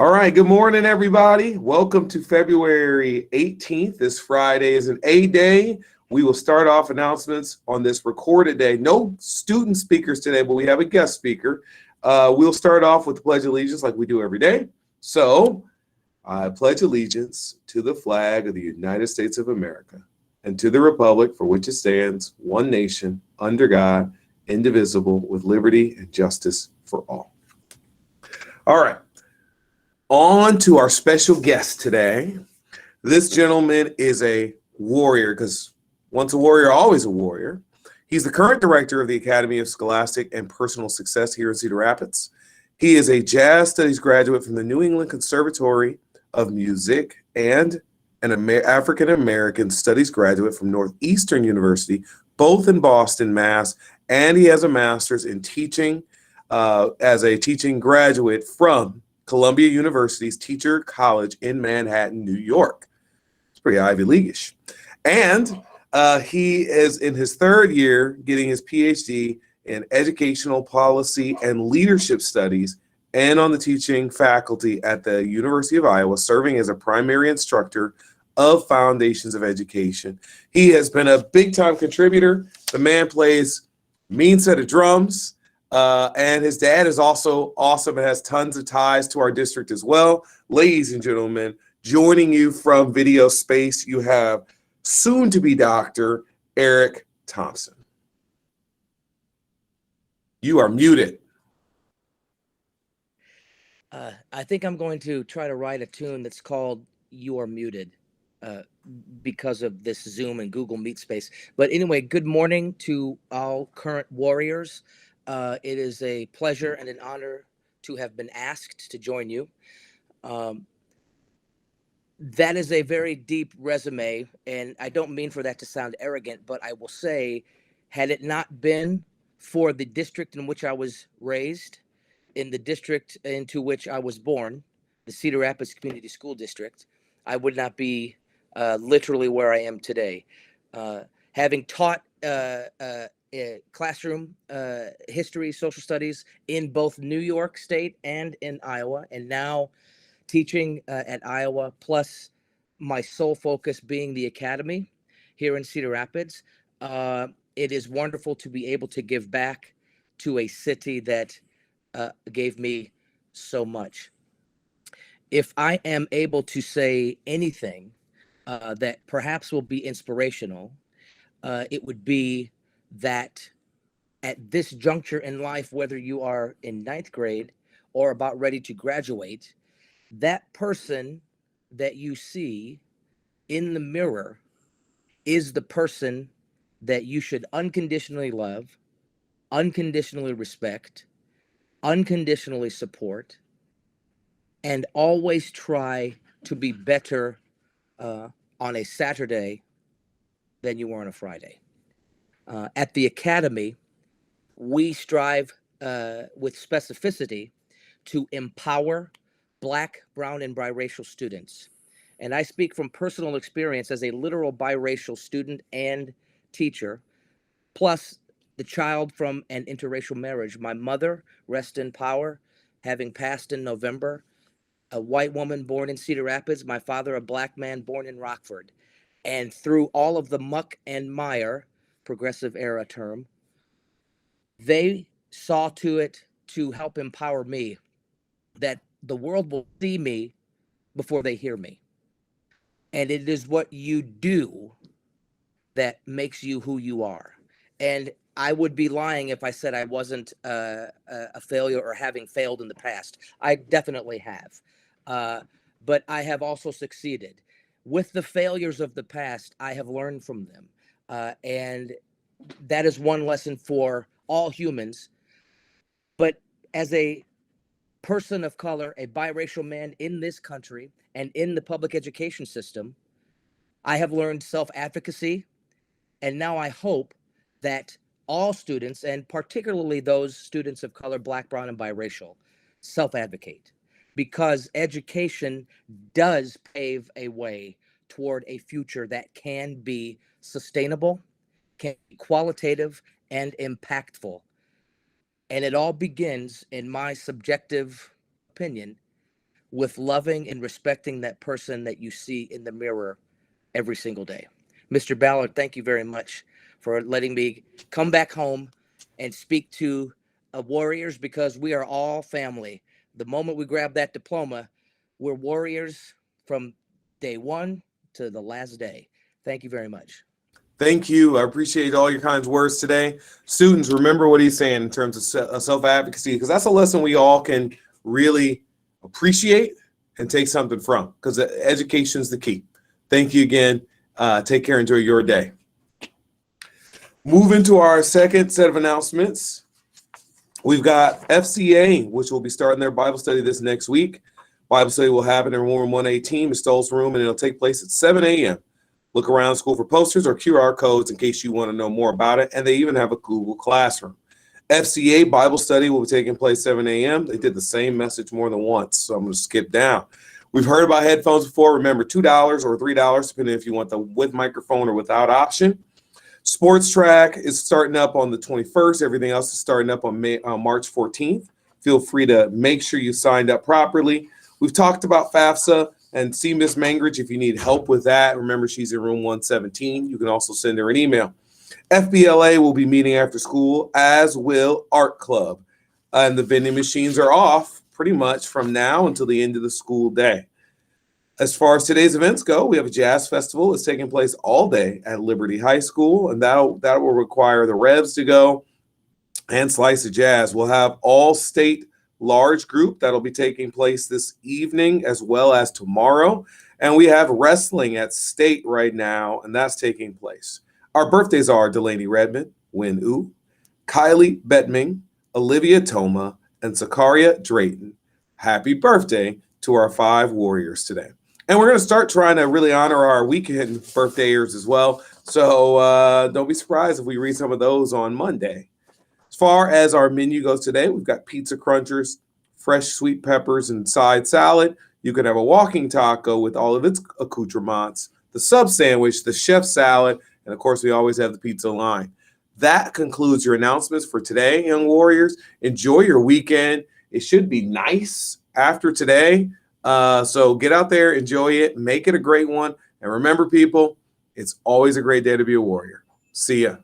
All right, good morning, everybody. Welcome to February 18th. This Friday is an A day. We will start off announcements on this recorded day. No student speakers today, but we have a guest speaker. We'll start off with the Pledge of Allegiance like we do every day. So, I pledge allegiance to the flag of the United States of America and to the republic for which it stands, one nation, under God, indivisible, with liberty and justice for all. All right. On to our special guest today. This gentleman is a warrior because once a warrior, always a warrior. He's the current director of the Academy of Scholastic and Personal Success here in Cedar Rapids. He is a jazz studies graduate from the New England Conservatory of Music and an African American studies graduate from Northeastern University, both in Boston, Mass. And he has a master's in teaching as a teaching graduate from Columbia University's Teacher College in Manhattan, New York. It's pretty Ivy League-ish. And he is in his third year getting his PhD in educational policy and leadership studies and on the teaching faculty at the University of Iowa, serving as a primary instructor of Foundations of Education. He has been a big-time contributor. The man plays a mean set of drums. And his dad is also awesome and has tons of ties to our district as well. Ladies and gentlemen, joining you from Video Space, you have soon-to-be Dr. Eric Thompson. You are muted. I think I'm going to try to write a tune that's called You Are Muted because of this Zoom and Google Meet space. But anyway, good morning to all current warriors. It is a pleasure and an honor to have been asked to join you. That is a very deep resume, and I don't mean for that to sound arrogant, but I will say, had it not been for the district in which I was raised, in the district into which I was born, the Cedar Rapids Community School District, I would not be literally where I am today. Having taught classroom history, social studies in both New York State and in Iowa, and now teaching at Iowa, plus my sole focus being the academy here in Cedar Rapids. It is wonderful to be able to give back to a city that gave me so much. If I am able to say anything that perhaps will be inspirational, it would be that at this juncture in life, whether you are in ninth grade or about ready to graduate, that person that you see in the mirror is the person that you should unconditionally love, unconditionally respect, unconditionally support, and always try to be better on a Saturday than you were on a Friday. At the Academy, we strive with specificity to empower Black, brown, and biracial students. And I speak from personal experience as a literal biracial student and teacher, plus the child from an interracial marriage. My mother, rest in power, having passed in November, a white woman born in Cedar Rapids, my father, a Black man born in Rockford. And through all of the muck and mire, progressive era term, they saw to it to help empower me that the world will see me before they hear me. And it is what you do that makes you who you are. And I would be lying if I said I wasn't a failure or having failed in the past. I definitely have. But I have also succeeded. With the failures of the past, I have learned from them. And that is one lesson for all humans. But as a person of color, a biracial man in this country and in the public education system, I have learned self-advocacy. And now I hope that all students, and particularly those students of color, Black, brown, and biracial, self-advocate, because education does pave a way toward a future that can be sustainable, can be qualitative, and impactful. And it all begins, in my subjective opinion, with loving and respecting that person that you see in the mirror every single day. Mr. Ballard, thank you very much for letting me come back home and speak to Warriors, because we are all family. The moment we grab that diploma, we're Warriors from day one to the last day. Thank you very much. Thank you. I appreciate all your kind words today. Students, remember what he's saying in terms of self-advocacy, because that's a lesson we all can really appreciate and take something from, because education is the key. Thank you again. Take care. Enjoy your day. Moving to our second set of announcements, we've got FCA, which will be starting their Bible study this next week. Bible study will happen in room 118, Ms. Stoll's room, and it'll take place at 7 a.m. Look around school for posters or QR codes in case you want to know more about it, and they even have a Google Classroom. FCA Bible study will be taking place 7 a.m. They did the same message more than once, so I'm going to skip down. We've heard about headphones before. Remember, $2 or $3, depending if you want the with microphone or without option. Sports track is starting up on the 21st. Everything else is starting up on March 14th. Feel free to make sure you signed up properly. We've talked about FAFSA and see Miss Mangridge if you need help with that. Remember, she's in room 117. You can also send her an email. FBLA will be meeting after school, as will Art Club. And the vending machines are off pretty much from now until the end of the school day. As far as today's events go, we have a jazz festival. It's taking place all day at Liberty High School, and that will require the Revs to go and Slice of Jazz. We'll have all-state large group that'll be taking place this evening as well as tomorrow. And we have wrestling at state right now, and that's taking place. Our birthdays are Delaney Redmond, Win U, Kylie Bettming, Olivia Toma, and Zakaria Drayton. Happy birthday to our 5 Warriors today. And we're going to start trying to really honor our weekend birthdayers as well. So don't be surprised if we read some of those on Monday. As far as our menu goes today, we've got pizza crunchers, fresh sweet peppers and side salad. You can have a walking taco with all of its accoutrements, the sub sandwich, the chef salad, and of course, we always have the pizza line. That concludes your announcements for today, young Warriors. Enjoy your weekend. It should be nice after today. So get out there, enjoy it, make it a great one. And remember, people, it's always a great day to be a Warrior. See ya.